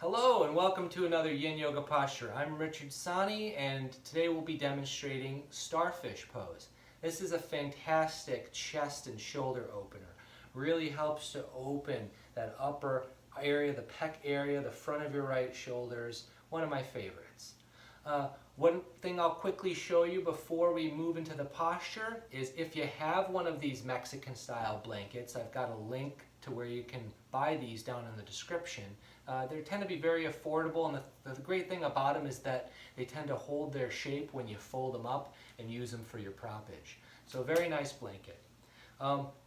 Hello and welcome to another Yin Yoga posture. I'm Richard Sani and today we'll be demonstrating Starfish pose. This is a fantastic chest and shoulder opener. Really helps to open that upper area, the pec area, the front of your right shoulders. One of my favorites. One thing I'll quickly show you before we move into the posture is if you have one of these Mexican style blankets, I've got a link to where you can buy these down in the description. They tend to be very affordable, and the great thing about them is that they tend to hold their shape when you fold them up and use them for your proppage. So a very nice blanket.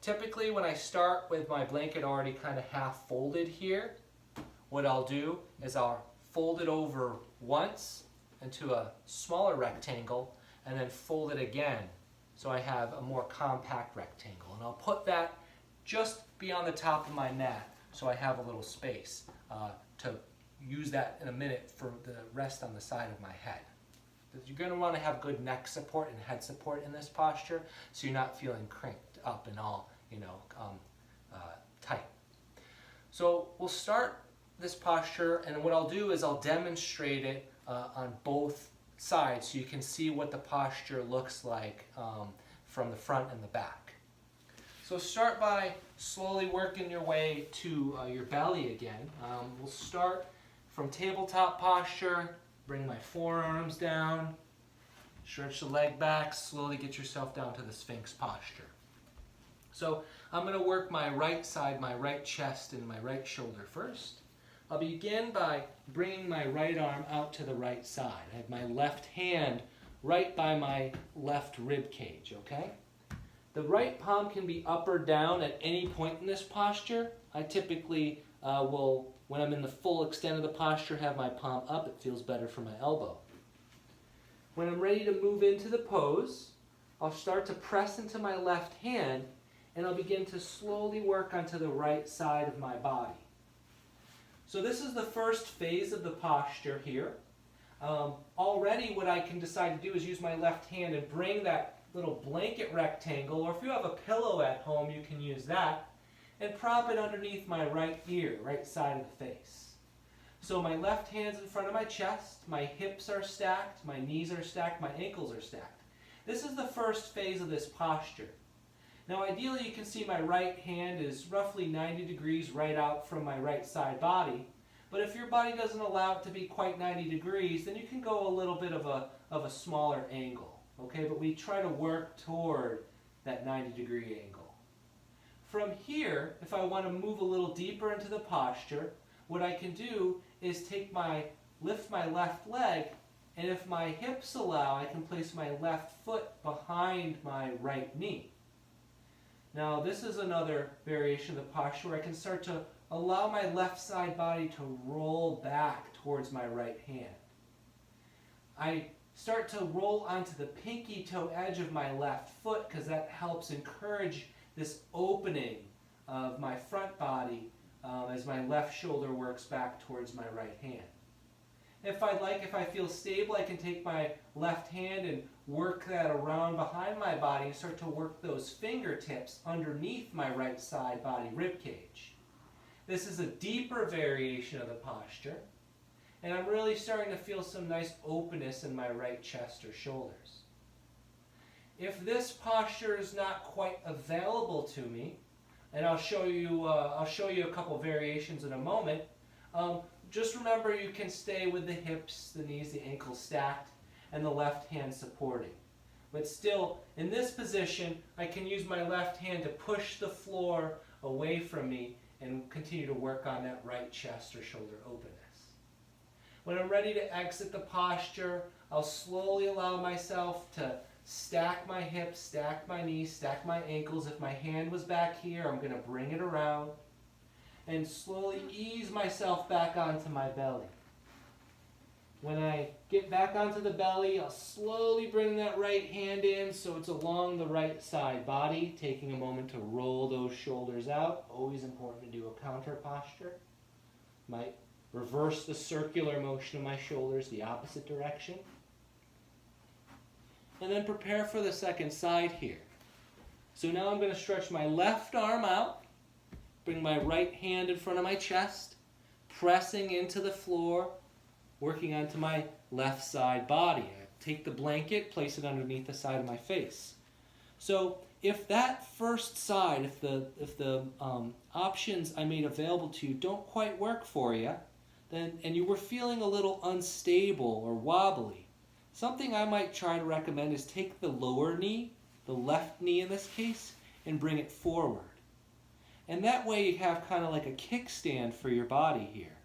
Typically when I start with my blanket already kind of half folded here, what I'll do is I'll fold it over once into a smaller rectangle and then fold it again so I have a more compact rectangle, and I'll put that just beyond the top of my mat so I have a little space to use that in a minute for the rest on the side of my head. You're going to want to have good neck support and head support in this posture so you're not feeling cranked up and all tight. So we'll start this posture, and what I'll do is I'll demonstrate it on both sides so you can see what the posture looks like from the front and the back. So start by slowly working your way to your belly again. We'll start from tabletop posture, bring my forearms down, stretch the leg back, slowly get yourself down to the Sphinx posture. So I'm going to work my right side, my right chest and my right shoulder first. I'll begin by bringing my right arm out to the right side. I have my left hand right by my left rib cage, okay? The right palm can be up or down at any point in this posture. I typically will, when I'm in the full extent of the posture, have my palm up. It feels better for my elbow. When I'm ready to move into the pose, I'll start to press into my left hand and I'll begin to slowly work onto the right side of my body. So this is the first phase of the posture here. Already what I can decide to do is use my left hand and bring that little blanket rectangle, or if you have a pillow at home you can use that, and prop it underneath my right ear, right side of the face. So my left hand's in front of my chest, my hips are stacked, my knees are stacked, my ankles are stacked. This is the first phase of this posture. Now ideally you can see my right hand is roughly 90 degrees right out from my right side body, but if your body doesn't allow it to be quite 90 degrees, then you can go a little bit of a smaller angle. Okay, but we try to work toward that 90-degree angle. From here, if I want to move a little deeper into the posture, what I can do is lift my left leg, and if my hips allow, I can place my left foot behind my right knee. Now this is another variation of the posture where I can start to allow my left side body to roll back towards my right hand. I start to roll onto the pinky toe edge of my left foot because that helps encourage this opening of my front body as my left shoulder works back towards my right hand. If I feel stable, I can take my left hand and work that around behind my body and start to work those fingertips underneath my right side body rib cage. This is a deeper variation of the posture. And I'm really starting to feel some nice openness in my right chest or shoulders. If this posture is not quite available to me, and I'll show you a couple variations in a moment, just remember you can stay with the hips, the knees, the ankles stacked, and the left hand supporting. But still, in this position, I can use my left hand to push the floor away from me and continue to work on that right chest or shoulder openness. When I'm ready to exit the posture, I'll slowly allow myself to stack my hips, stack my knees, stack my ankles. If my hand was back here, I'm going to bring it around and slowly ease myself back onto my belly. When I get back onto the belly, I'll slowly bring that right hand in so it's along the right side body, taking a moment to roll those shoulders out. Always important to do a counter posture. Might reverse the circular motion of my shoulders the opposite direction. And then prepare for the second side here. So now I'm going to stretch my left arm out, bring my right hand in front of my chest, pressing into the floor, working onto my left side body. I take the blanket, place it underneath the side of my face. So if that first side, if the options I made available to you don't quite work for you, then and you were feeling a little unstable or wobbly, something I might try to recommend is take the lower knee, the left knee in this case, and bring it forward. And that way you have kind of like a kickstand for your body here.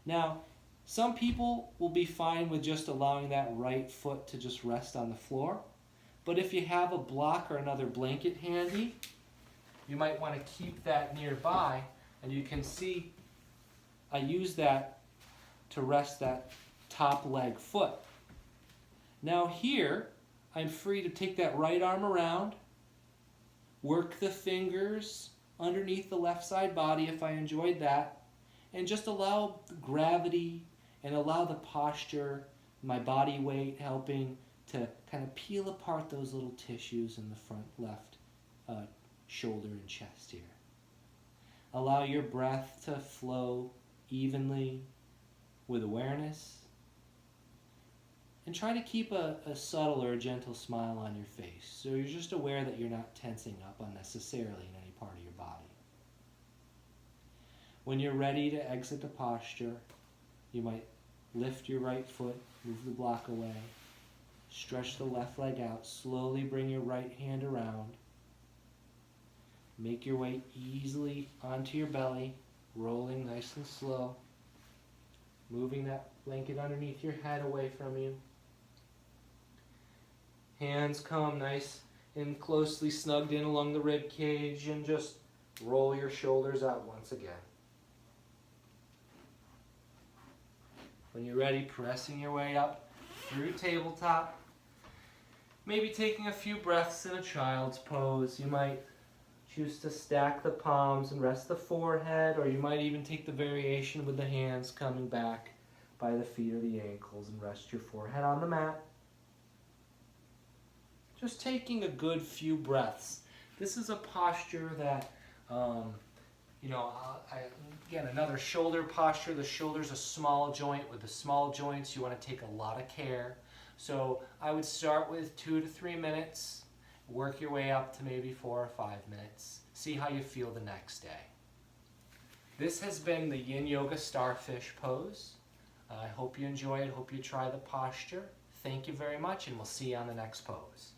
Now, some people will be fine with just allowing that right foot to just rest on the floor. But if you have a block or another blanket handy, you might want to keep that nearby. And you can see I use that to rest that top leg foot. Now here, I'm free to take that right arm around, work the fingers underneath the left side body if I enjoyed that, and just allow gravity and allow the posture, my body weight helping to kind of peel apart those little tissues in the front left shoulder and chest here. Allow your breath to flow evenly with awareness. And try to keep a subtle or a gentle smile on your face, so you're just aware that you're not tensing up unnecessarily in any part of your body. When you're ready to exit the posture, you might lift your right foot, move the block away, stretch the left leg out, slowly bring your right hand around, make your way easily onto your belly, rolling nice and slow, moving that blanket underneath your head away from you. Hands come nice and closely snugged in along the rib cage, and just roll your shoulders out once again. When you're ready, pressing your way up through tabletop, maybe taking a few breaths in a child's pose. You might choose to stack the palms and rest the forehead, or you might even take the variation with the hands coming back by the feet or the ankles and rest your forehead on the mat. Just taking a good few breaths. This is a posture that, again, another shoulder posture. The shoulder's a small joint. With the small joints, you want to take a lot of care. So I would start with 2 to 3 minutes, work your way up to maybe 4 or 5 minutes. See how you feel the next day. This has been the Yin Yoga Starfish pose. I hope you enjoy it. Hope you try the posture. Thank you very much, and we'll see you on the next pose.